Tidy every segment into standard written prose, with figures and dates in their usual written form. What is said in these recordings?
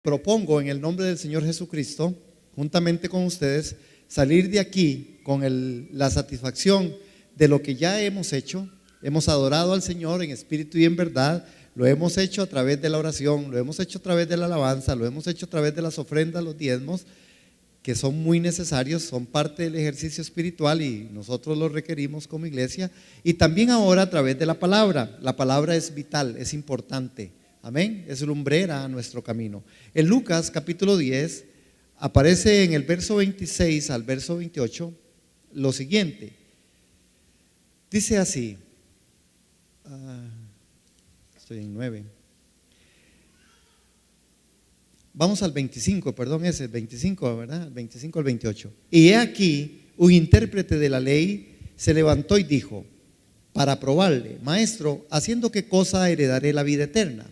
Propongo en el nombre del Señor Jesucristo, juntamente con ustedes, salir de aquí con la satisfacción de lo que ya hemos hecho. Hemos adorado al Señor en espíritu y en verdad. Lo hemos hecho a través de la oración, lo hemos hecho a través de la alabanza, lo hemos hecho a través de las ofrendas, los diezmos, que son muy necesarios, son parte del ejercicio espiritual y nosotros los requerimos como iglesia. Y también ahora a través de la palabra. La palabra es vital, es importante. Amén, es lumbrera a nuestro camino. En Lucas capítulo 10 aparece en el verso 26 al verso 28 lo siguiente. Dice así, estoy en 9. Vamos al 25, perdón, ese, el 25, ¿verdad? El 25 al 28. Y he aquí, un intérprete de la ley se levantó y dijo, para probarle, maestro, ¿haciendo qué cosa heredaré la vida eterna?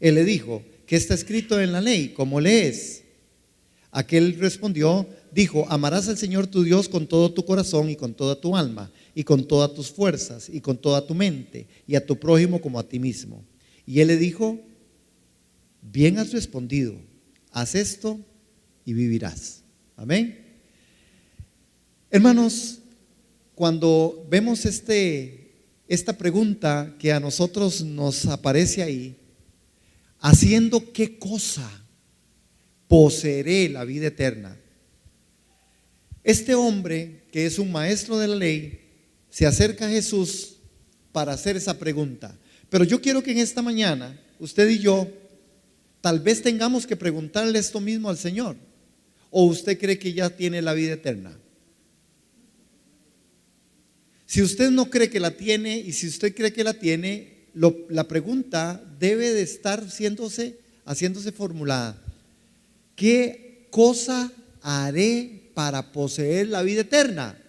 Él le dijo, ¿qué está escrito en la ley? ¿Cómo lees? Aquel respondió, dijo, amarás al Señor tu Dios con todo tu corazón y con toda tu alma y con todas tus fuerzas y con toda tu mente y a tu prójimo como a ti mismo. Y él le dijo, bien has respondido, haz esto y vivirás. Amén. Hermanos, cuando vemos esta pregunta que a nosotros nos aparece ahí, ¿haciendo qué cosa poseeré la vida eterna? Este hombre, que es un maestro de la ley, se acerca a Jesús para hacer esa pregunta. Pero yo quiero que en esta mañana, usted y yo, tal vez tengamos que preguntarle esto mismo al Señor. ¿O usted cree que ya tiene la vida eterna? Si usted no cree que la tiene y si usted cree que la tiene, la pregunta debe de estar haciéndose formulada. ¿Qué cosa haré para poseer la vida eterna?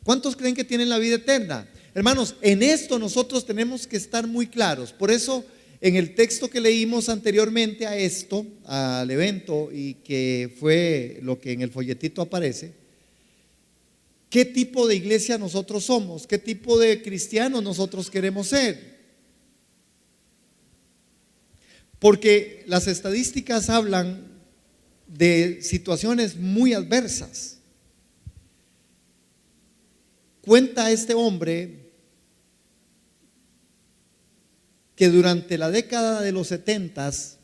¿Cuántos creen que tienen la vida eterna? Hermanos, en esto nosotros tenemos que estar muy claros. Por eso en el texto que leímos anteriormente a esto, al evento, y que fue lo que en el folletito aparece, ¿qué tipo de iglesia nosotros somos? ¿Qué tipo de cristianos nosotros queremos ser? Porque las estadísticas hablan de situaciones muy adversas. Cuenta este hombre que durante la década de los 70s,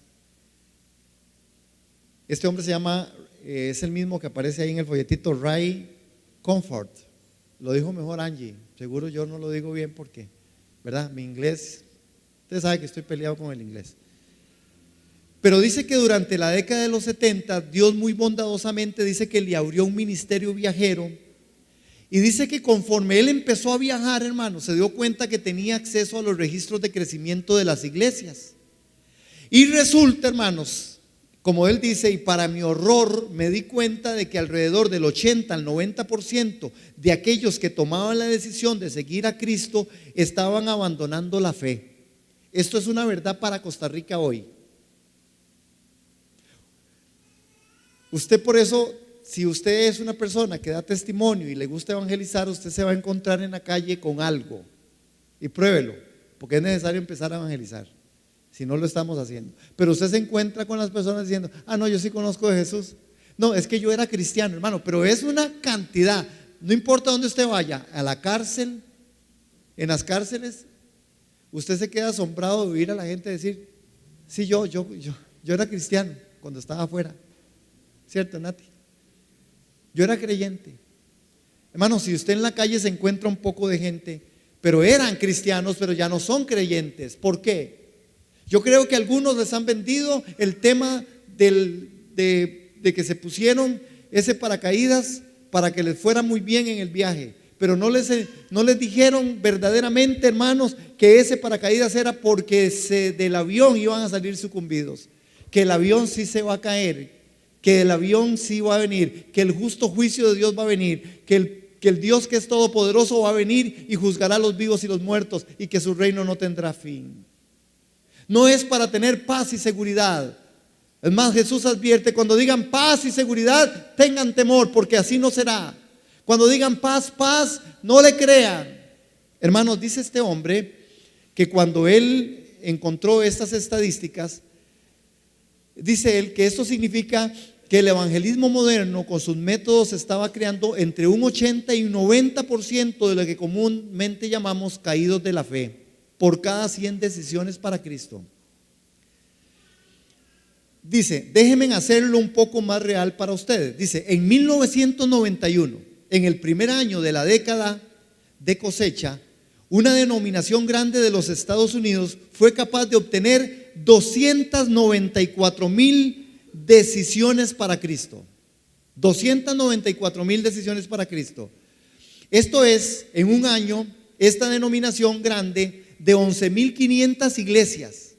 este hombre se llama, es el mismo que aparece ahí en el folletito, Ray Comfort. Lo dijo mejor Angie, seguro yo no lo digo bien porque, ¿verdad? Mi inglés, usted sabe que estoy peleado con el inglés. Pero dice que durante la década de los 70, Dios muy bondadosamente dice que le abrió un ministerio viajero. Y dice que conforme él empezó a viajar, hermano, se dio cuenta que tenía acceso a los registros de crecimiento de las iglesias. Y resulta, hermanos, como él dice, y para mi horror me di cuenta de que alrededor del 80 al 90% de aquellos que tomaban la decisión de seguir a Cristo estaban abandonando la fe. Esto es una verdad para Costa Rica hoy. Usted por eso, si usted es una persona que da testimonio y le gusta evangelizar, usted se va a encontrar en la calle con algo. Y pruébelo, porque es necesario empezar a evangelizar. Si no lo estamos haciendo. Pero usted se encuentra con las personas diciendo, no, yo sí conozco de Jesús. No, es que yo era cristiano, hermano, pero es una cantidad. No importa dónde usted vaya, a la cárcel, en las cárceles, usted se queda asombrado de oír a la gente decir, sí, yo era cristiano cuando estaba afuera. ¿Cierto, Nati? Yo era creyente. Hermano, si usted en la calle se encuentra un poco de gente, pero eran cristianos, pero ya no son creyentes. ¿Por qué? Yo creo que algunos les han vendido el tema de que se pusieron ese paracaídas para que les fuera muy bien en el viaje. Pero no les dijeron verdaderamente, hermanos, que ese paracaídas era porque del avión iban a salir sucumbidos. Que el avión sí se va a caer. Que el avión sí va a venir, que el justo juicio de Dios va a venir, que el Dios que es todopoderoso va a venir y juzgará a los vivos y los muertos y que su reino no tendrá fin. No es para tener paz y seguridad. Es más, Jesús advierte, cuando digan paz y seguridad, tengan temor, porque así no será. Cuando digan paz, paz, no le crean. Hermanos, dice este hombre que cuando él encontró estas estadísticas, Dice él que esto significa que el evangelismo moderno con sus métodos estaba creando entre un 80 y un 90% de lo que comúnmente llamamos caídos de la fe por cada 100 decisiones para Cristo. Dice, déjenme hacerlo un poco más real para ustedes. Dice, en 1991, en el primer año de la década de cosecha, una denominación grande de los Estados Unidos fue capaz de obtener 294,000 decisiones para Cristo. 294,000 decisiones para Cristo. Esto es, en un año, esta denominación grande de 11,500 iglesias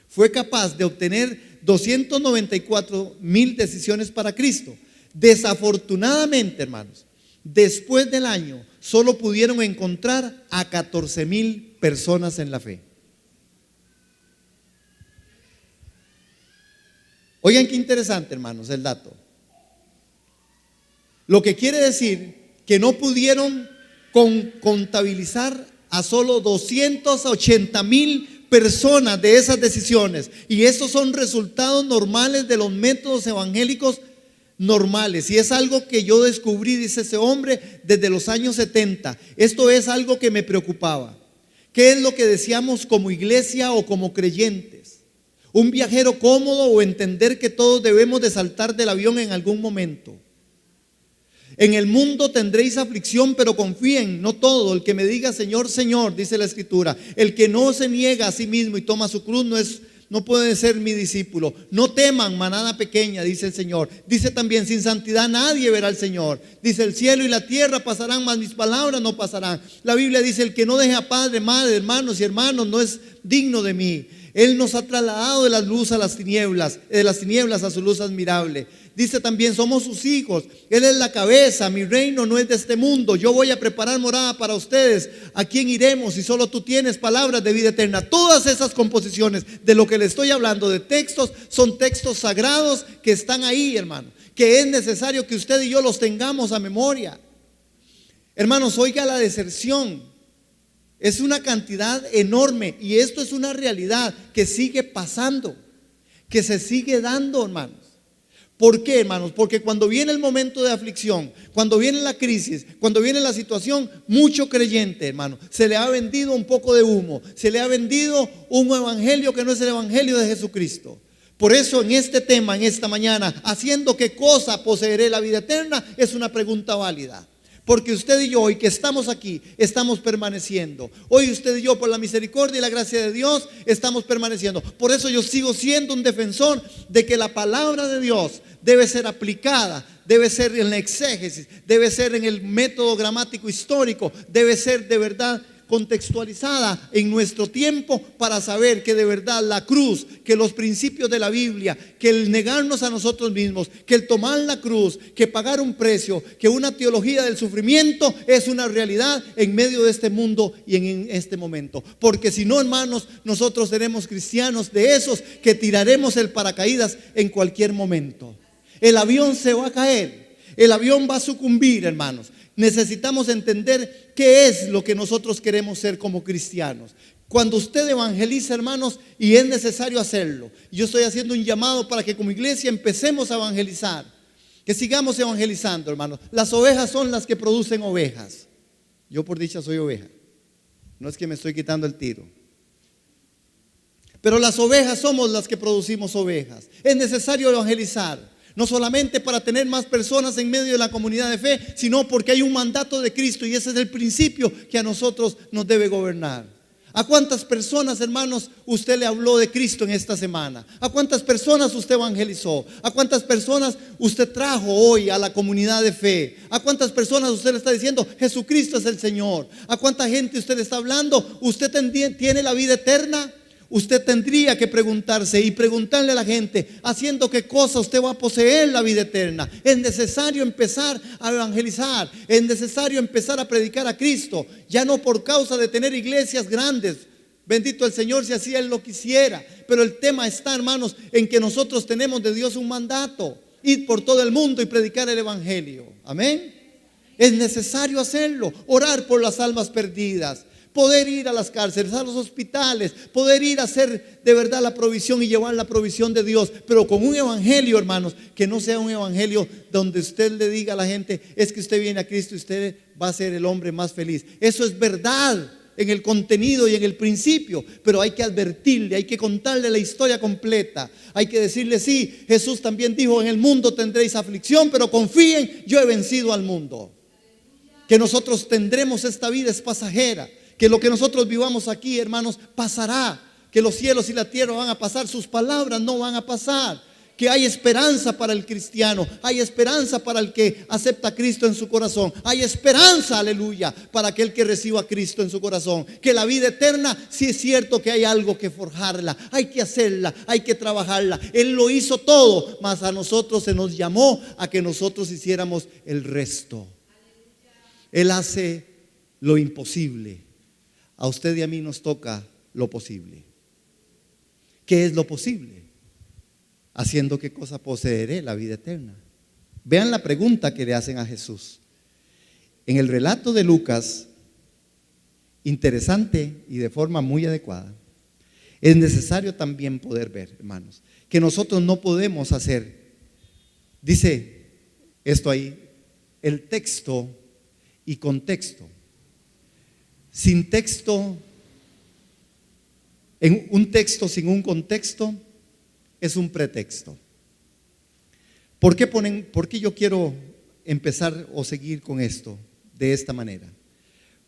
fue capaz de obtener 294,000 decisiones para Cristo. Desafortunadamente, hermanos, después del año solo pudieron encontrar a 14,000 personas en la fe. Oigan qué interesante, hermanos, el dato. Lo que quiere decir que no pudieron contabilizar a solo 280,000 personas de esas decisiones. Y estos son resultados normales de los métodos evangélicos normales. Y es algo que yo descubrí, dice ese hombre, desde los años 70. Esto es algo que me preocupaba. ¿Qué es lo que decíamos como iglesia o como creyentes? Un viajero cómodo o entender que todos debemos de saltar del avión en algún momento. En el mundo tendréis aflicción, pero confíen, no todo. El que me diga Señor, Señor, dice la Escritura, el que no se niega a sí mismo y toma su cruz no puede ser mi discípulo. No teman, manada pequeña, dice el Señor. Dice también, sin santidad nadie verá al Señor. Dice, el cielo y la tierra pasarán, mas mis palabras no pasarán. La Biblia dice, el que no deje a padre, madre, hermanos y hermanos no es digno de mí. Él nos ha trasladado de la luz a las tinieblas, de las tinieblas a su luz admirable. Dice también, somos sus hijos. Él es la cabeza, mi reino no es de este mundo. Yo voy a preparar morada para ustedes. ¿A quién iremos si solo tú tienes palabras de vida eterna? Todas esas composiciones de lo que le estoy hablando, de textos, son textos sagrados que están ahí, hermano, que es necesario que usted y yo los tengamos a memoria. Hermanos, oiga la deserción. Es una cantidad enorme y esto es una realidad que sigue pasando, que se sigue dando, hermanos. ¿Por qué, hermanos? Porque cuando viene el momento de aflicción, cuando viene la crisis, cuando viene la situación, mucho creyente, hermano, se le ha vendido un poco de humo, se le ha vendido un evangelio que no es el evangelio de Jesucristo. Por eso en este tema, en esta mañana, haciendo qué cosa poseeré la vida eterna, es una pregunta válida. Porque usted y yo, hoy que estamos aquí, estamos permaneciendo. Hoy usted y yo, por la misericordia y la gracia de Dios, estamos permaneciendo. Por eso yo sigo siendo un defensor de que la palabra de Dios debe ser aplicada, debe ser en la exégesis, debe ser en el método gramático histórico, debe ser de verdad contextualizada en nuestro tiempo para saber que de verdad la cruz, que los principios de la Biblia, que el negarnos a nosotros mismos, que el tomar la cruz, que pagar un precio, que una teología del sufrimiento es una realidad en medio de este mundo y en este momento. Porque si no, hermanos, nosotros seremos cristianos de esos que tiraremos el paracaídas en cualquier momento. El avión se va a caer, el avión va a sucumbir, hermanos. Necesitamos entender qué es lo que nosotros queremos ser como cristianos. Cuando usted evangeliza, hermanos, y es necesario hacerlo, yo estoy haciendo un llamado para que como iglesia empecemos a evangelizar, que sigamos evangelizando, hermanos. Las ovejas son las que producen ovejas. Yo por dicha soy oveja, no es que me estoy quitando el tiro, pero las ovejas somos las que producimos ovejas. Es necesario evangelizar. No solamente para tener más personas en medio de la comunidad de fe, sino porque hay un mandato de Cristo y ese es el principio que a nosotros nos debe gobernar. ¿A cuántas personas, hermanos, usted le habló de Cristo en esta semana? ¿A cuántas personas usted evangelizó? ¿A cuántas personas usted trajo hoy a la comunidad de fe? ¿A cuántas personas usted le está diciendo Jesucristo es el Señor? ¿A cuánta gente usted le está hablando? ¿Usted tiene la vida eterna? Usted tendría que preguntarse y preguntarle a la gente, haciendo qué cosa usted va a poseer la vida eterna. Es necesario empezar a evangelizar, es necesario empezar a predicar a Cristo, ya no por causa de tener iglesias grandes. Bendito el Señor si así Él lo quisiera, pero el tema está, hermanos, en que nosotros tenemos de Dios un mandato: ir por todo el mundo y predicar el evangelio. Amén. Es necesario hacerlo, orar por las almas perdidas. poder ir a las cárceles, a los hospitales, poder ir a hacer de verdad la provisión y llevar la provisión de Dios, pero con un evangelio, hermanos, que no sea un evangelio donde usted le diga a la gente, es que usted viene a Cristo y usted va a ser el hombre más feliz. Eso es verdad en el contenido y en el principio, pero hay que advertirle, hay que contarle la historia completa, hay que decirle, sí, Jesús también dijo, en el mundo tendréis aflicción, pero confíen, yo he vencido al mundo. Que nosotros tendremos, esta vida es pasajera, que lo que nosotros vivamos aquí, hermanos, pasará, que los cielos y la tierra van a pasar, sus palabras no van a pasar, que hay esperanza para el cristiano, hay esperanza para el que acepta a Cristo en su corazón, hay esperanza, aleluya, para aquel que reciba a Cristo en su corazón, que la vida eterna, sí es cierto que hay algo que forjarla, hay que hacerla, hay que trabajarla. Él lo hizo todo, mas a nosotros se nos llamó a que nosotros hiciéramos el resto. Él hace lo imposible, a usted y a mí nos toca lo posible. ¿Qué es lo posible? Haciendo qué cosa poseeré la vida eterna. Vean la pregunta que le hacen a Jesús. En el relato de Lucas, interesante y de forma muy adecuada, es necesario también poder ver, hermanos, que nosotros no podemos hacer, dice esto ahí, el texto y contexto. Sin texto, en un texto sin un contexto, es un pretexto. ¿Por qué yo quiero empezar o seguir con esto de esta manera?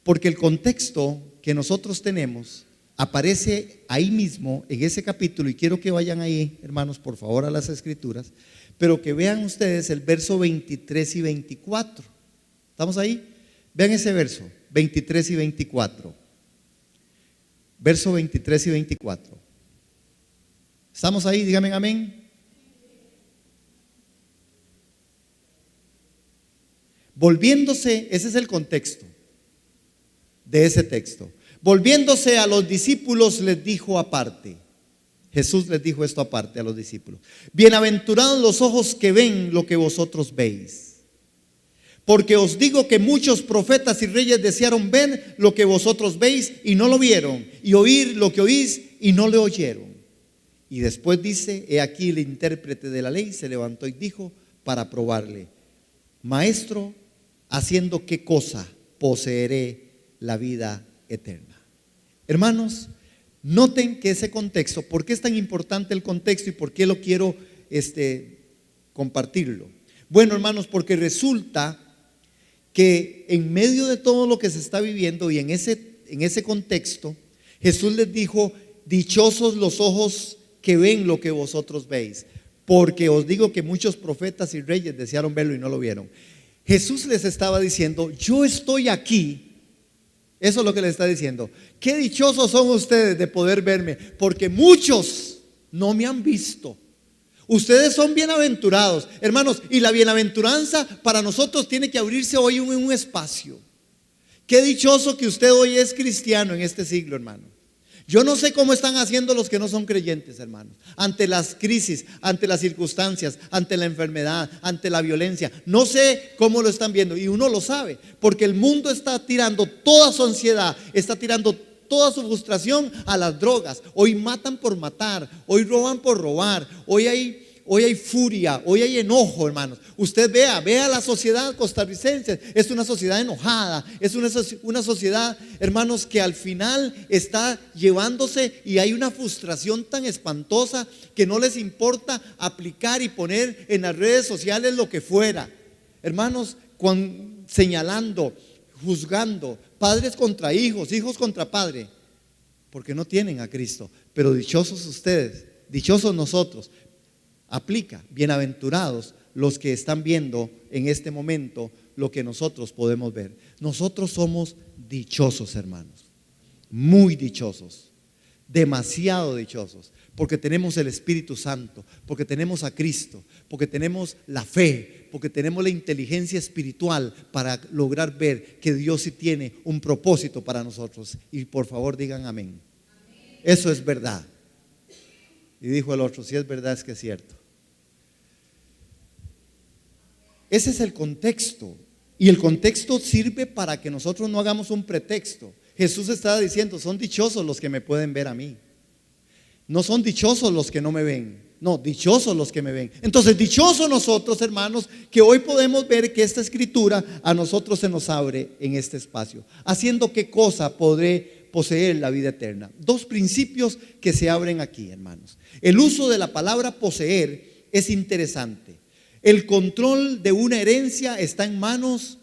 Porque el contexto que nosotros tenemos aparece ahí mismo en ese capítulo, y quiero que vayan ahí, hermanos, por favor, a las escrituras, pero que vean ustedes el verso 23 y 24. ¿Estamos ahí? Vean ese verso, 23 y 24. Verso 23 y 24. ¿Estamos ahí? Díganme amén. Volviéndose, ese es el contexto de ese texto. Volviéndose a los discípulos les dijo aparte. Jesús les dijo esto aparte a los discípulos: bienaventurados los ojos que ven lo que vosotros veis. Porque os digo que muchos profetas y reyes desearon ver lo que vosotros veis y no lo vieron, y oír lo que oís y no le oyeron. Y después dice, he aquí el intérprete de la ley se levantó y dijo para probarle: Maestro, ¿haciendo qué cosa poseeré la vida eterna? Hermanos, noten que ese contexto, ¿por qué es tan importante el contexto y por qué lo quiero compartirlo? Bueno, hermanos, porque resulta que en medio de todo lo que se está viviendo y en ese contexto, Jesús les dijo: dichosos los ojos que ven lo que vosotros veis, porque os digo que muchos profetas y reyes desearon verlo y no lo vieron. Jesús les estaba diciendo: yo estoy aquí. Eso es lo que les está diciendo. Qué dichosos son ustedes de poder verme, porque muchos no me han visto. Ustedes son bienaventurados, hermanos, y la bienaventuranza para nosotros tiene que abrirse hoy en un espacio. Qué dichoso que usted hoy es cristiano en este siglo, hermano. Yo no sé cómo están haciendo los que no son creyentes, hermanos, ante las crisis, ante las circunstancias, ante la enfermedad, ante la violencia. No sé cómo lo están viendo, y uno lo sabe, porque el mundo está tirando toda su ansiedad, está tirando toda su frustración a las drogas. Hoy matan por matar, hoy roban por robar, hoy hay furia, hoy hay enojo, hermanos. Usted vea la sociedad costarricense. Es una sociedad enojada, es una sociedad, hermanos, que al final está llevándose, y hay una frustración tan espantosa que no les importa aplicar y poner en las redes sociales lo que fuera, hermanos, señalando, juzgando, padres contra hijos, hijos contra padre, porque no tienen a Cristo. Pero dichosos ustedes, dichosos nosotros. Aplica: bienaventurados los que están viendo en este momento lo que nosotros podemos ver. Nosotros somos dichosos, hermanos, muy dichosos, demasiado dichosos, porque tenemos el Espíritu Santo, porque tenemos a Cristo, porque tenemos la fe, porque tenemos la inteligencia espiritual para lograr ver que Dios sí tiene un propósito para nosotros. Y por favor digan amén. Eso es verdad. Y dijo el otro: si es verdad, es que es cierto. Ese es el contexto. Y el contexto sirve para que nosotros no hagamos un pretexto. Jesús estaba diciendo, son dichosos los que me pueden ver a mí. No son dichosos los que no me ven. No, dichosos los que me ven. Entonces, dichosos nosotros, hermanos, que hoy podemos ver que esta escritura a nosotros se nos abre en este espacio. ¿Haciendo qué cosa podré poseer la vida eterna? Dos principios que se abren aquí, hermanos. El uso de la palabra poseer es interesante. El control de una herencia está en manos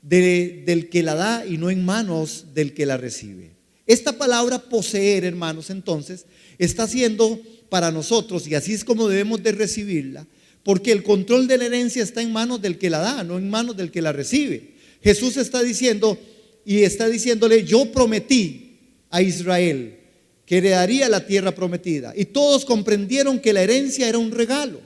del que la da y no en manos del que la recibe. Esta palabra poseer, hermanos, entonces está siendo para nosotros, y así es como debemos de recibirla, porque el control de la herencia está en manos del que la da, no en manos del que la recibe. Jesús está diciendo y está diciéndole: yo prometí a Israel que heredaría la tierra prometida, y todos comprendieron que la herencia era un regalo.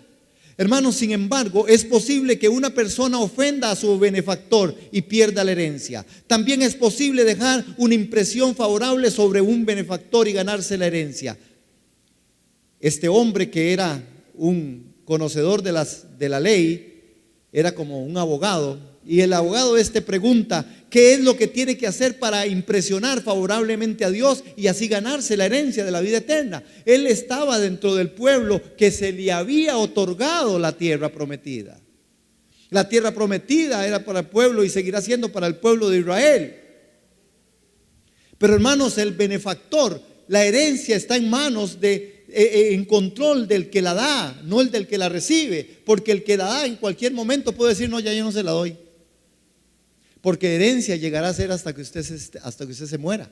Hermanos, sin embargo, es posible que una persona ofenda a su benefactor y pierda la herencia. También es posible dejar una impresión favorable sobre un benefactor y ganarse la herencia. Este hombre, que era un conocedor de la ley, era como un abogado, y el abogado pregunta: ¿qué es lo que tiene que hacer para impresionar favorablemente a Dios y así ganarse la herencia de la vida eterna? Él estaba dentro del pueblo que se le había otorgado la tierra prometida. La tierra prometida era para el pueblo y seguirá siendo para el pueblo de Israel. Pero, hermanos, el benefactor, la herencia está en manos en control del que la da, no el del que la recibe, porque el que la da en cualquier momento puede decir: no, ya yo no se la doy, porque herencia llegará a ser hasta que usted se muera.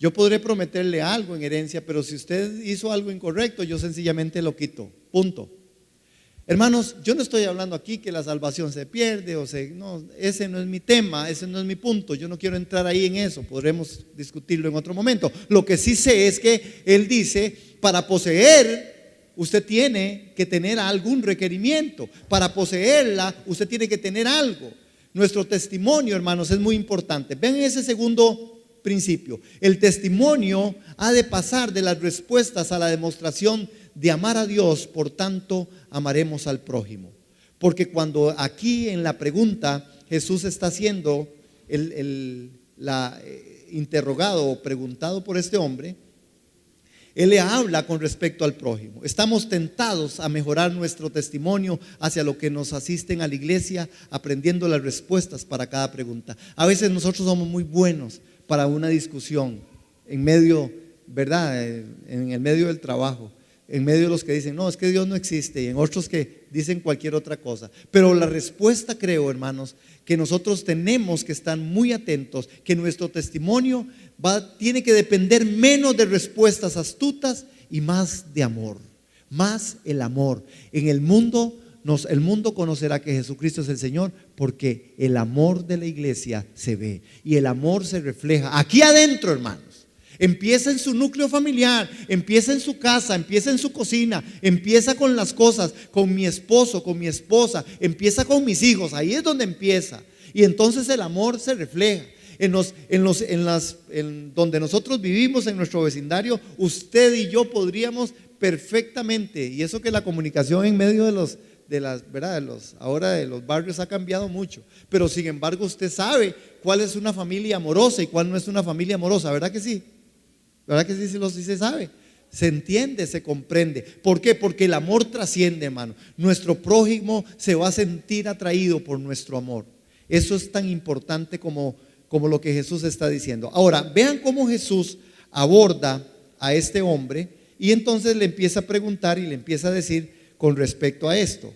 Yo podré prometerle algo en herencia, pero si usted hizo algo incorrecto, yo sencillamente lo quito, punto. Hermanos, yo no estoy hablando aquí que la salvación se pierde no, ese no es mi tema, ese no es mi punto. Yo no quiero entrar ahí en eso, podremos discutirlo en otro momento. Lo que sí sé es que él dice: para poseer, usted tiene que tener algún requerimiento. Para poseerla, usted tiene que tener algo. Nuestro testimonio, hermanos, es muy importante. Ven ese segundo principio. El testimonio ha de pasar de las respuestas a la demostración de amar a Dios, por tanto amaremos al prójimo. Porque cuando aquí en la pregunta Jesús está siendo interrogado o preguntado por este hombre, él le habla con respecto al prójimo. Estamos tentados a mejorar nuestro testimonio hacia lo que nos asisten a la iglesia, aprendiendo las respuestas para cada pregunta. A veces nosotros somos muy buenos para una discusión en medio, ¿verdad? En el medio del trabajo, en medio de los que dicen: no, es que Dios no existe, y en otros que dicen cualquier otra cosa. Pero la respuesta, creo, hermanos, que nosotros tenemos que estar muy atentos, que nuestro testimonio tiene que depender menos de respuestas astutas y más de amor, más el amor. En el mundo conocerá que Jesucristo es el Señor, porque el amor de la iglesia se ve y el amor se refleja aquí adentro, hermanos. Empieza en su núcleo familiar, empieza en su casa, empieza en su cocina, empieza con las cosas, con mi esposo, con mi esposa, empieza con mis hijos. Ahí es donde empieza, y entonces el amor se refleja. Donde nosotros vivimos, en nuestro vecindario, usted y yo podríamos perfectamente, y eso que la comunicación en medio ahora de los barrios ha cambiado mucho, pero sin embargo usted sabe cuál es una familia amorosa y cuál no es una familia amorosa, ¿verdad que sí? ¿Verdad que sí? Sí se sabe, se entiende, se comprende. ¿Por qué? Porque el amor trasciende, hermano. Nuestro prójimo se va a sentir atraído por nuestro amor. Eso es tan importante como lo que Jesús está diciendo. Ahora, vean cómo Jesús aborda a este hombre, y entonces le empieza a preguntar y le empieza a decir con respecto a esto.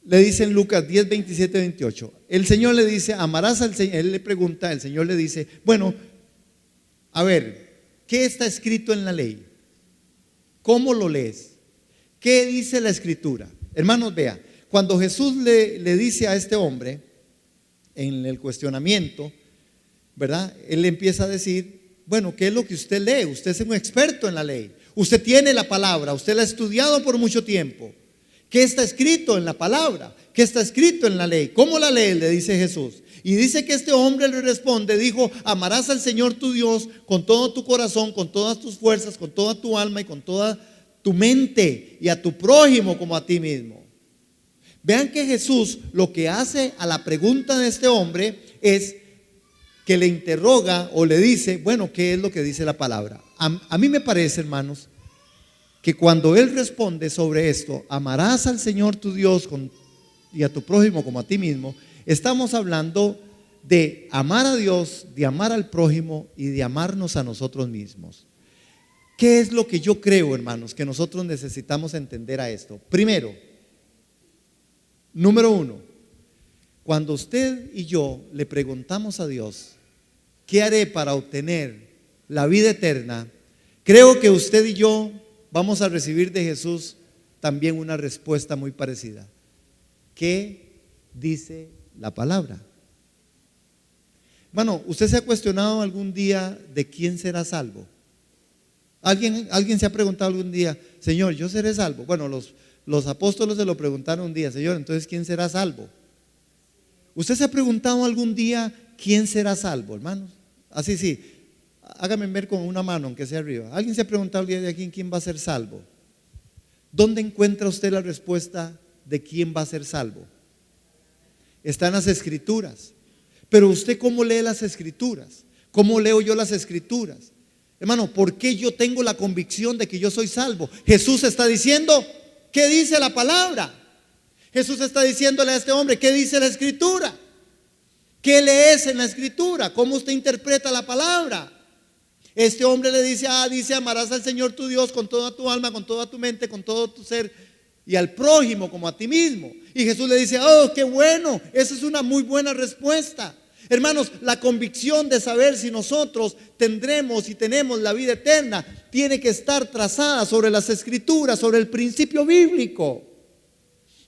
Le dice en Lucas 10, 27, 28. El Señor le dice: amarás al Señor. Él le pregunta, el Señor le dice: bueno, a ver, ¿qué está escrito en la ley? ¿Cómo lo lees? ¿Qué dice la Escritura? Hermanos, vea, cuando Jesús le dice a este hombre, en el cuestionamiento, ¿verdad? Él le empieza a decir: bueno, ¿qué es lo que usted lee? Usted es un experto en la ley, usted tiene la palabra, usted la ha estudiado por mucho tiempo. ¿Qué está escrito en la palabra? ¿Qué está escrito en la ley? ¿Cómo la lee? Le dice Jesús. Y dice que este hombre le responde, dijo: amarás al Señor tu Dios con todo tu corazón, con todas tus fuerzas, con toda tu alma y con toda tu mente, y a tu prójimo como a ti mismo. Vean que Jesús lo que hace a la pregunta de este hombre es que le interroga o le dice, bueno, ¿qué es lo que dice la palabra? A mí me parece, hermanos, que cuando él responde sobre esto, amarás al Señor tu Dios y a tu prójimo como a ti mismo, estamos hablando de amar a Dios, de amar al prójimo y de amarnos a nosotros mismos. ¿Qué es lo que yo creo, hermanos, que nosotros necesitamos entender a esto? Primero, número uno, cuando usted y yo le preguntamos a Dios, ¿qué haré para obtener la vida eterna? Creo que usted y yo vamos a recibir de Jesús también una respuesta muy parecida. ¿Qué dice la palabra? Bueno, ¿usted se ha cuestionado algún día de quién será salvo? ¿Alguien se ha preguntado algún día, Señor, ¿yo seré salvo? Bueno, los apóstoles se lo preguntaron un día, Señor, entonces ¿quién será salvo? ¿Usted se ha preguntado algún día quién será salvo, hermanos? Así sí, hágame ver con una mano, aunque sea arriba. ¿Alguien se ha preguntado el día de aquí quién va a ser salvo? ¿Dónde encuentra usted la respuesta de quién va a ser salvo? Está en las Escrituras. Pero usted, ¿cómo lee las Escrituras? ¿Cómo leo yo las Escrituras? Hermano, ¿por qué yo tengo la convicción de que yo soy salvo? Jesús está diciendo, ¿qué dice la palabra? Jesús está diciéndole a este hombre, ¿qué dice la Escritura? ¿Qué lees en la Escritura? ¿Cómo usted interpreta la palabra? Este hombre le dice, dice, amarás al Señor tu Dios con toda tu alma, con toda tu mente, con todo tu ser, y al prójimo como a ti mismo. Y Jesús le dice, oh, qué bueno, esa es una muy buena respuesta. Hermanos, la convicción de saber si nosotros tendremos y tenemos la vida eterna tiene que estar trazada sobre las Escrituras, sobre el principio bíblico.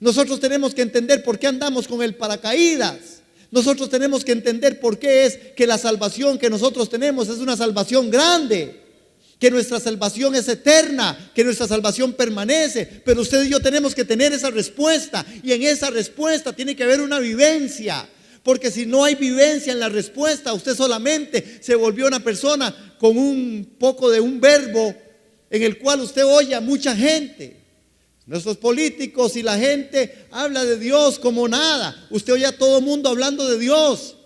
Nosotros tenemos que entender por qué andamos con el paracaídas. Nosotros tenemos que entender por qué es que la salvación que nosotros tenemos es una salvación grande, que nuestra salvación es eterna, que nuestra salvación permanece. Pero usted y yo tenemos que tener esa respuesta, y en esa respuesta tiene que haber una vivencia. Porque si no hay vivencia en la respuesta, usted solamente se volvió una persona con un poco de un verbo en el cual usted oye a mucha gente. Nuestros políticos y la gente habla de Dios como nada. Usted oye a todo mundo hablando de Dios.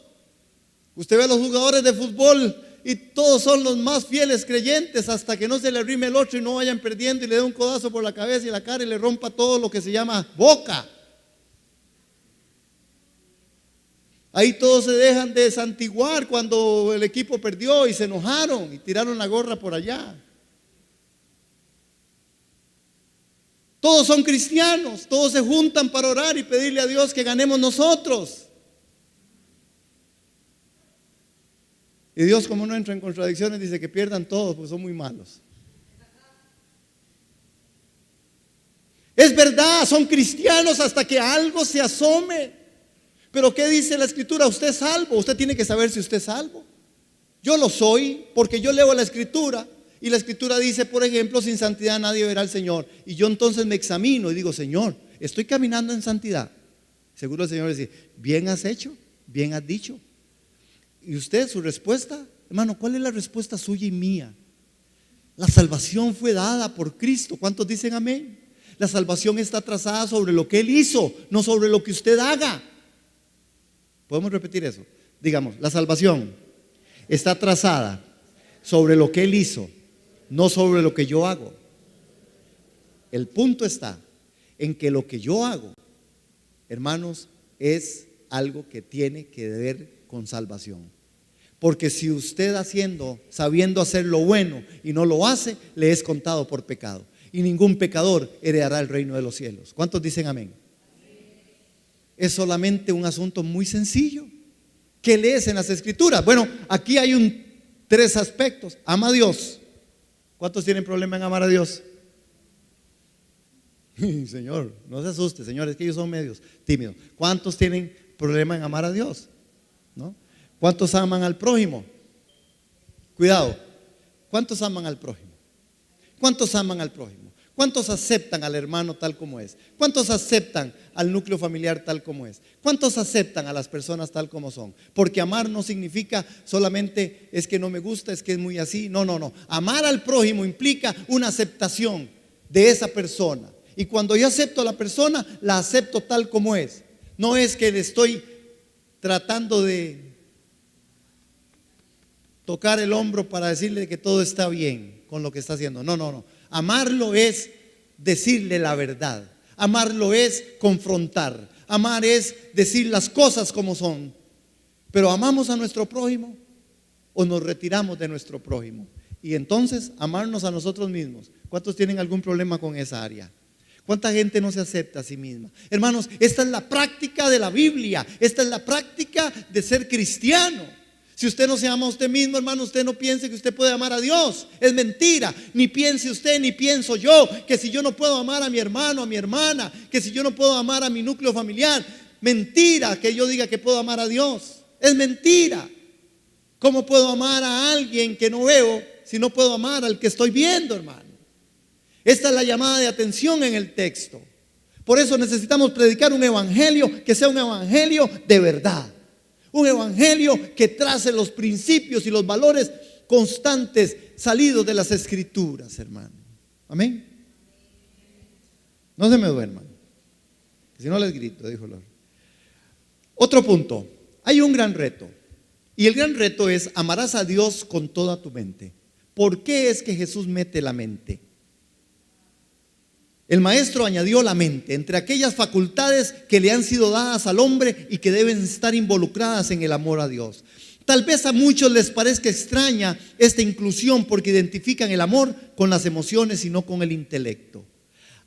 Usted ve a los jugadores de fútbol y todos son los más fieles creyentes hasta que no se le arrime el otro y no vayan perdiendo y le dé un codazo por la cabeza y la cara y le rompa todo lo que se llama boca. Ahí todos se dejan de santiguar cuando el equipo perdió y se enojaron y tiraron la gorra por allá. Todos son cristianos, todos se juntan para orar y pedirle a Dios que ganemos nosotros. Y Dios, como no entra en contradicciones, dice que pierdan todos, pues son muy malos. Es verdad, son cristianos hasta que algo se asome. Pero ¿qué dice la Escritura? Usted es salvo. Usted tiene que saber si usted es salvo. Yo lo soy porque yo leo la Escritura. Y la Escritura dice, por ejemplo, sin santidad nadie verá al Señor. Y yo entonces me examino y digo, Señor, estoy caminando en santidad. Seguro el Señor dice, bien has hecho, bien has dicho. Y usted, su respuesta, hermano, ¿cuál es la respuesta suya y mía? La salvación fue dada por Cristo. ¿Cuántos dicen amén? La salvación está trazada sobre lo que Él hizo, no sobre lo que usted haga. ¿Podemos repetir eso? Digamos, la salvación está trazada sobre lo que Él hizo, no sobre lo que yo hago. El punto está en que lo que yo hago, hermanos, es algo que tiene que ver con salvación. Porque si usted sabiendo hacer lo bueno y no lo hace, le es contado por pecado. Y ningún pecador heredará el reino de los cielos. ¿Cuántos dicen amén? Es solamente un asunto muy sencillo. ¿Qué lees en las Escrituras? Bueno, aquí hay 3 aspectos. Ama a Dios. ¿Cuántos tienen problema en amar a Dios? Señor, no se asuste, Señor, es que ellos son medios tímidos. ¿Cuántos tienen problema en amar a Dios? ¿No? ¿Cuántos aman al prójimo? Cuidado. ¿Cuántos aman al prójimo? ¿Cuántos aman al prójimo? ¿Cuántos aceptan al hermano tal como es? ¿Cuántos aceptan al núcleo familiar tal como es? ¿Cuántos aceptan a las personas tal como son? Porque amar no significa solamente es que no me gusta, es que es muy así. No. Amar al prójimo implica una aceptación de esa persona. Y cuando yo acepto a la persona, la acepto tal como es. No es que le estoy tratando de tocar el hombro para decirle que todo está bien con lo que está haciendo. No, no, no. Amarlo es decirle la verdad. Amarlo es confrontar. Amar es decir las cosas como son. Pero ¿amamos a nuestro prójimo o nos retiramos de nuestro prójimo? Y entonces amarnos a nosotros mismos. ¿Cuántos tienen algún problema con esa área? ¿Cuánta gente no se acepta a sí misma? Hermanos, esta es la práctica de la Biblia. Esta es la práctica de ser cristiano. Si usted no se ama a usted mismo, hermano, usted no piense que usted puede amar a Dios. Es mentira. Ni piense usted, ni pienso yo, que si yo no puedo amar a mi hermano, a mi hermana, que si yo no puedo amar a mi núcleo familiar, mentira que yo diga que puedo amar a Dios. Es mentira. ¿Cómo puedo amar a alguien que no veo si no puedo amar al que estoy viendo, hermano? Esta es la llamada de atención en el texto. Por eso necesitamos predicar un evangelio que sea un evangelio de verdad. Un evangelio que trace los principios y los valores constantes salidos de las escrituras, hermano. Amén. No se me duerman, si no les grito, dijo Lord. Otro punto. Hay un gran reto. Y el gran reto es: amarás a Dios con toda tu mente. ¿Por qué es que Jesús mete la mente? El maestro añadió la mente entre aquellas facultades que le han sido dadas al hombre y que deben estar involucradas en el amor a Dios. Tal vez a muchos les parezca extraña esta inclusión porque identifican el amor con las emociones y no con el intelecto.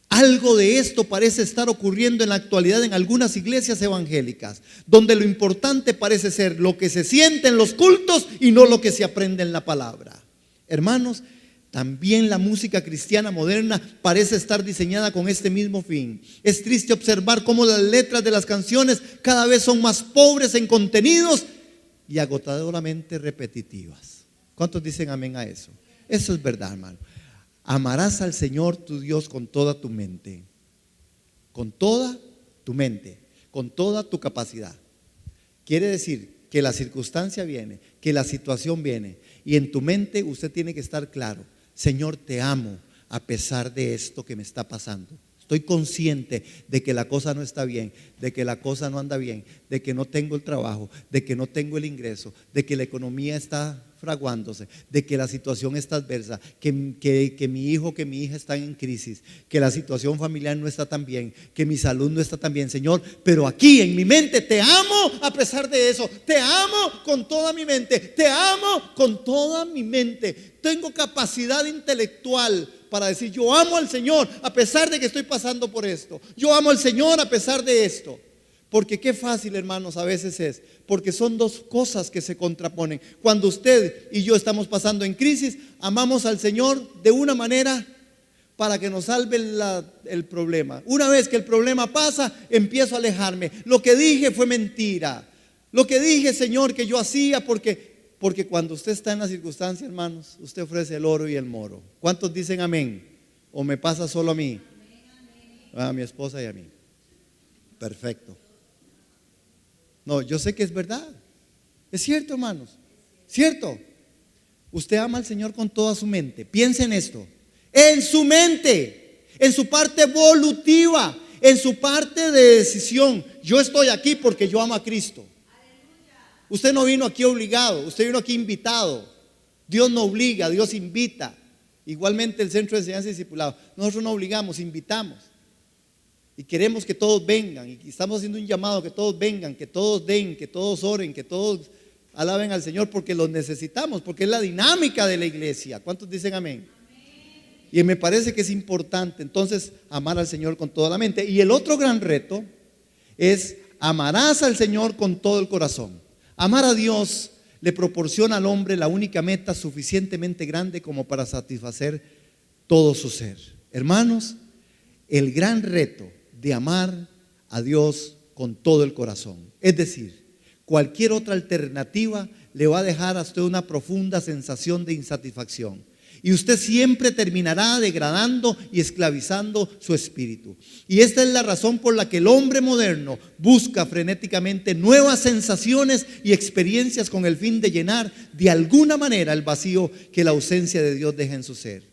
Algo de esto parece estar ocurriendo en la actualidad en algunas iglesias evangélicas, donde lo importante parece ser lo que se siente en los cultos y no lo que se aprende en la palabra. Hermanos, también la música cristiana moderna parece estar diseñada con este mismo fin. Es triste observar cómo las letras de las canciones cada vez son más pobres en contenidos y agotadoramente repetitivas. ¿Cuántos dicen amén a eso? Eso es verdad, hermano. Amarás al Señor tu Dios con toda tu mente, con toda tu mente, con toda tu capacidad. Quiere decir que la circunstancia viene, que la situación viene, y en tu mente usted tiene que estar claro: Señor, te amo a pesar de esto que me está pasando. Estoy consciente de que la cosa no está bien, de que la cosa no anda bien, de que no tengo el trabajo, de que no tengo el ingreso, de que la economía está fraguándose, de que la situación está adversa, que mi hijo, que mi hija están en crisis, que la situación familiar no está tan bien, que mi salud no está tan bien, Señor, pero aquí en mi mente te amo a pesar de eso, te amo con toda mi mente, te amo con toda mi mente. Tengo capacidad intelectual para decir: yo amo al Señor a pesar de que estoy pasando por esto. Yo amo al Señor a pesar de esto. Porque qué fácil, hermanos, a veces es. Porque son dos cosas que se contraponen. Cuando usted y yo estamos pasando en crisis, amamos al Señor de una manera para que nos salve el problema. Una vez que el problema pasa, empiezo a alejarme. Lo que dije fue mentira. Lo que dije, Señor, que yo hacía porque cuando usted está en la circunstancia, hermanos, usted ofrece el oro y el moro. ¿Cuántos dicen amén? ¿O me pasa solo a mí? A mi esposa y a mí. Perfecto. No, yo sé que es verdad. Es cierto, hermanos. ¿Cierto? Usted ama al Señor con toda su mente. Piense en esto. En su mente, en su parte evolutiva, en su parte de decisión. Yo estoy aquí porque yo amo a Cristo. Usted no vino aquí obligado, usted vino aquí invitado. Dios no obliga, Dios invita. Igualmente el Centro de Enseñanza y Discipulado. Nosotros no obligamos, invitamos. Y queremos que todos vengan. Y estamos haciendo un llamado: que todos vengan, que todos den, que todos oren, que todos alaben al Señor, porque los necesitamos, porque es la dinámica de la iglesia. ¿Cuántos dicen amén? Y me parece que es importante entonces amar al Señor con toda la mente. Y el otro gran reto es: amarás al Señor con todo el corazón. Amar a Dios le proporciona al hombre la única meta suficientemente grande como para satisfacer todo su ser. Hermanos, el gran reto de amar a Dios con todo el corazón, es decir, cualquier otra alternativa le va a dejar a usted una profunda sensación de insatisfacción. Y usted siempre terminará degradando y esclavizando su espíritu. Y esta es la razón por la que el hombre moderno busca frenéticamente nuevas sensaciones y experiencias con el fin de llenar de alguna manera el vacío que la ausencia de Dios deja en su ser.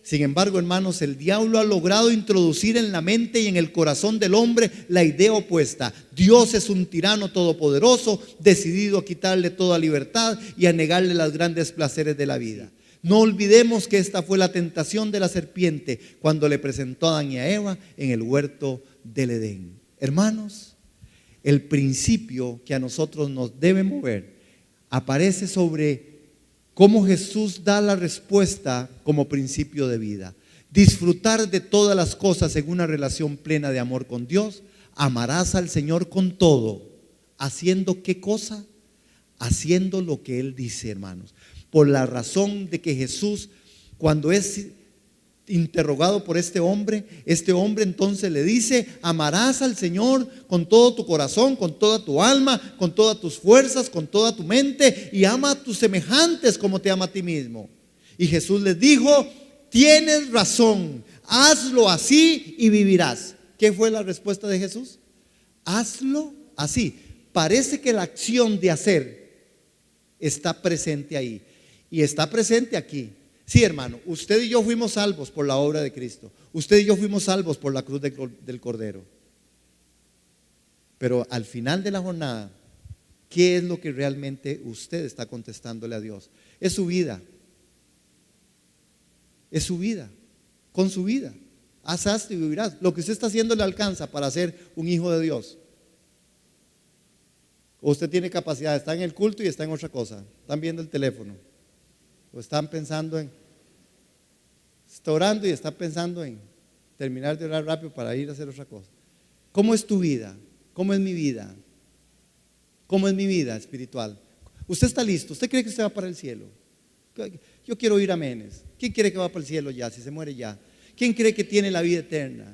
Sin embargo, hermanos, el diablo ha logrado introducir en la mente y en el corazón del hombre la idea opuesta. Dios es un tirano todopoderoso, decidido a quitarle toda libertad y a negarle los grandes placeres de la vida. No olvidemos que esta fue la tentación de la serpiente cuando le presentó a Adán y a Eva en el huerto del Edén. Hermanos, el principio que a nosotros nos debe mover aparece sobre cómo Jesús da la respuesta como principio de vida. Disfrutar de todas las cosas en una relación plena de amor con Dios. Amarás al Señor con todo. ¿Haciendo qué cosa? Haciendo lo que Él dice, hermanos. Por la razón de que Jesús, cuando es interrogado por este hombre entonces le dice: amarás al Señor con todo tu corazón, con toda tu alma, con todas tus fuerzas, con toda tu mente, y ama a tus semejantes como te ama a ti mismo. Y Jesús les dijo: tienes razón, hazlo así y vivirás. ¿Qué fue la respuesta de Jesús? Hazlo así. Parece que la acción de hacer está presente ahí y está presente aquí. Sí, hermano, usted y yo fuimos salvos por la obra de Cristo. Usted y yo fuimos salvos por la cruz del Cordero. Pero al final de la jornada, ¿qué es lo que realmente usted está contestándole a Dios? Es su vida. Es su vida. Con su vida. Haz esto y vivirás. Lo que usted está haciendo le alcanza para ser un hijo de Dios. O usted tiene capacidad, está en el culto y está en otra cosa. Están viendo el teléfono. O están pensando está orando y está pensando en terminar de orar rápido para ir a hacer otra cosa. ¿Cómo es tu vida? ¿Cómo es mi vida? ¿Cómo es mi vida espiritual? ¿Usted está listo? ¿Usted cree que usted va para el cielo? Yo quiero oír amenes. ¿Quién cree que va para el cielo ya, si se muere ya? ¿Quién cree que tiene la vida eterna?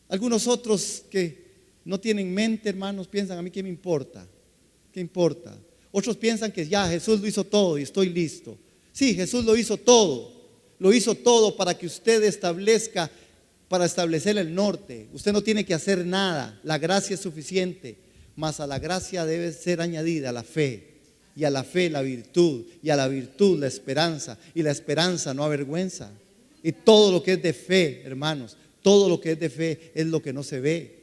Algunos otros que no tienen mente, hermanos, piensan: a mí qué me importa. ¿Qué importa? Otros piensan que ya Jesús lo hizo todo y estoy listo. Sí, Jesús lo hizo todo. Lo hizo todo para que usted establezca, para establecer el norte. Usted no tiene que hacer nada. La gracia es suficiente. Mas a la gracia debe ser añadida la fe. Y a la fe la virtud. Y a la virtud la esperanza. Y la esperanza no avergüenza. Y todo lo que es de fe, hermanos, todo lo que es de fe es lo que no se ve.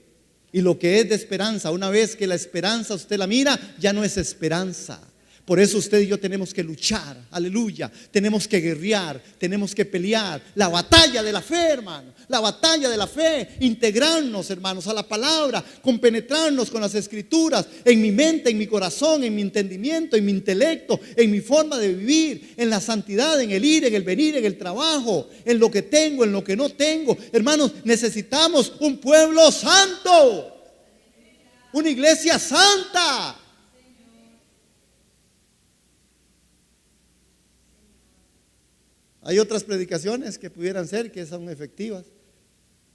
Y lo que es de esperanza, una vez que la esperanza usted la mira, ya no es esperanza. Por eso usted y yo tenemos que luchar, aleluya. Tenemos que guerrear, tenemos que pelear la batalla de la fe, hermano. La batalla de la fe, integrarnos, hermanos, a la palabra, compenetrarnos con las escrituras, en mi mente, en mi corazón, en mi entendimiento, en mi intelecto, en mi forma de vivir, en la santidad, en el ir, en el venir, en el trabajo, en lo que tengo, en lo que no tengo. Hermanos, necesitamos un pueblo santo, una iglesia santa. Hay otras predicaciones que pudieran ser, que son efectivas.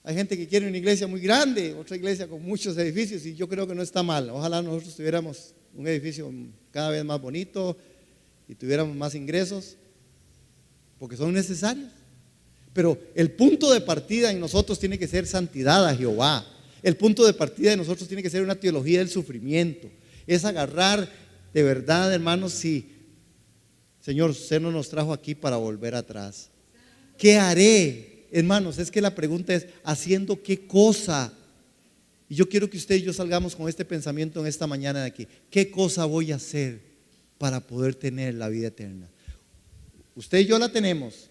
Hay gente que quiere una iglesia muy grande, otra iglesia con muchos edificios, y yo creo que no está mal. Ojalá nosotros tuviéramos un edificio cada vez más bonito y tuviéramos más ingresos, porque son necesarios. Pero el punto de partida en nosotros tiene que ser santidad a Jehová. El punto de partida de nosotros tiene que ser una teología del sufrimiento. Es agarrar de verdad, hermanos, si Señor, usted no nos trajo aquí para volver atrás. ¿Qué haré? Hermanos, es que la pregunta es: ¿haciendo qué cosa? Y yo quiero que usted y yo salgamos con este pensamiento en esta mañana de aquí. ¿Qué cosa voy a hacer para poder tener la vida eterna? Usted y yo la tenemos.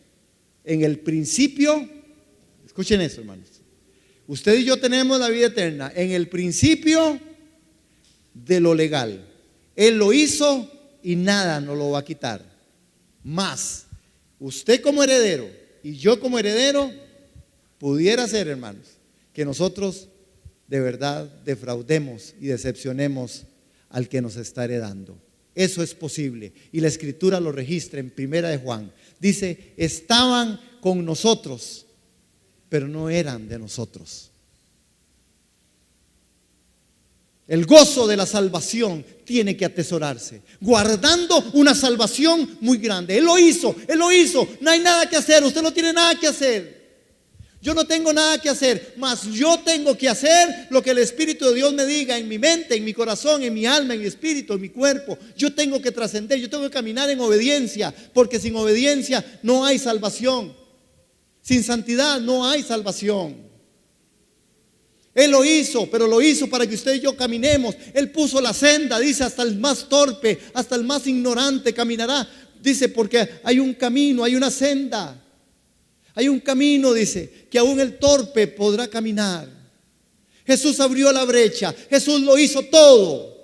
En el principio, escuchen eso, hermanos. Usted y yo tenemos la vida eterna en el principio de lo legal. Él lo hizo y nada nos lo va a quitar. Más, usted como heredero y yo como heredero, pudiera ser, hermanos, que nosotros de verdad defraudemos y decepcionemos al que nos está heredando. Eso es posible y la escritura lo registra en Primera de Juan. Dice: estaban con nosotros, pero no eran de nosotros. El gozo de la salvación tiene que atesorarse, guardando una salvación muy grande. Él lo hizo, no hay nada que hacer, usted no tiene nada que hacer. Yo no tengo nada que hacer, mas yo tengo que hacer lo que el Espíritu de Dios me diga en mi mente, en mi corazón, en mi alma, en mi espíritu, en mi cuerpo. Yo tengo que trascender, yo tengo que caminar en obediencia, porque sin obediencia no hay salvación. Sin santidad no hay salvación. Él lo hizo, pero lo hizo para que usted y yo caminemos. Él puso la senda, dice, hasta el más torpe, hasta el más ignorante caminará. Dice, porque hay un camino, hay una senda. Hay un camino, dice, que aún el torpe podrá caminar. Jesús abrió la brecha, Jesús lo hizo todo.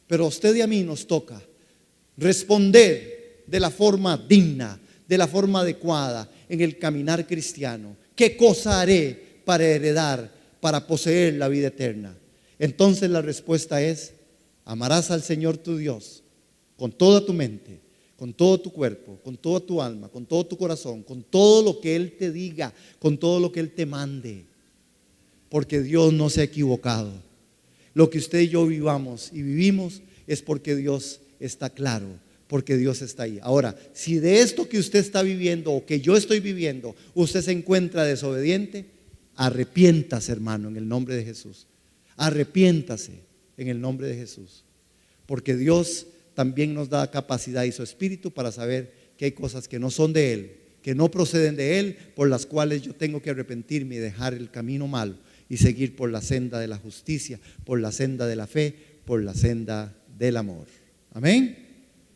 Pero a usted y a mí nos toca responder de la forma digna, de la forma adecuada en el caminar cristiano. ¿Qué cosa haré para heredar, para poseer la vida eterna? Entonces la respuesta es: amarás al Señor tu Dios con toda tu mente, con todo tu cuerpo, con toda tu alma, con todo tu corazón, con todo lo que Él te diga, con todo lo que Él te mande. Porque Dios no se ha equivocado. Lo que usted y yo vivamos y vivimos es porque Dios está claro, porque Dios está ahí. Ahora, si de esto que usted está viviendo o que yo estoy viviendo, usted se encuentra desobediente, arrepiéntase, hermano, en el nombre de Jesús. Arrepiéntase en el nombre de Jesús. Porque Dios también nos da capacidad y su espíritu para saber que hay cosas que no son de Él, que no proceden de Él, por las cuales yo tengo que arrepentirme y dejar el camino malo y seguir por la senda de la justicia, por la senda de la fe, por la senda del amor. Amén.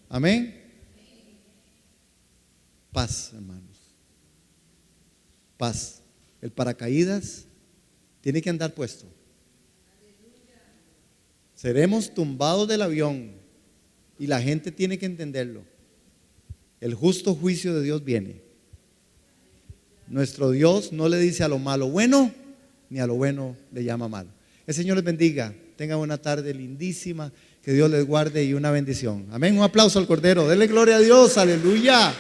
Amén. Paz, hermanos. Paz. El paracaídas tiene que andar puesto. Seremos tumbados del avión. Y la gente tiene que entenderlo. El justo juicio de Dios viene. Nuestro Dios no le dice a lo malo bueno, ni a lo bueno le llama malo. El Señor les bendiga. Tengan una tarde lindísima. Que Dios les guarde y una bendición. Amén. Un aplauso al Cordero. Denle gloria a Dios. Aleluya.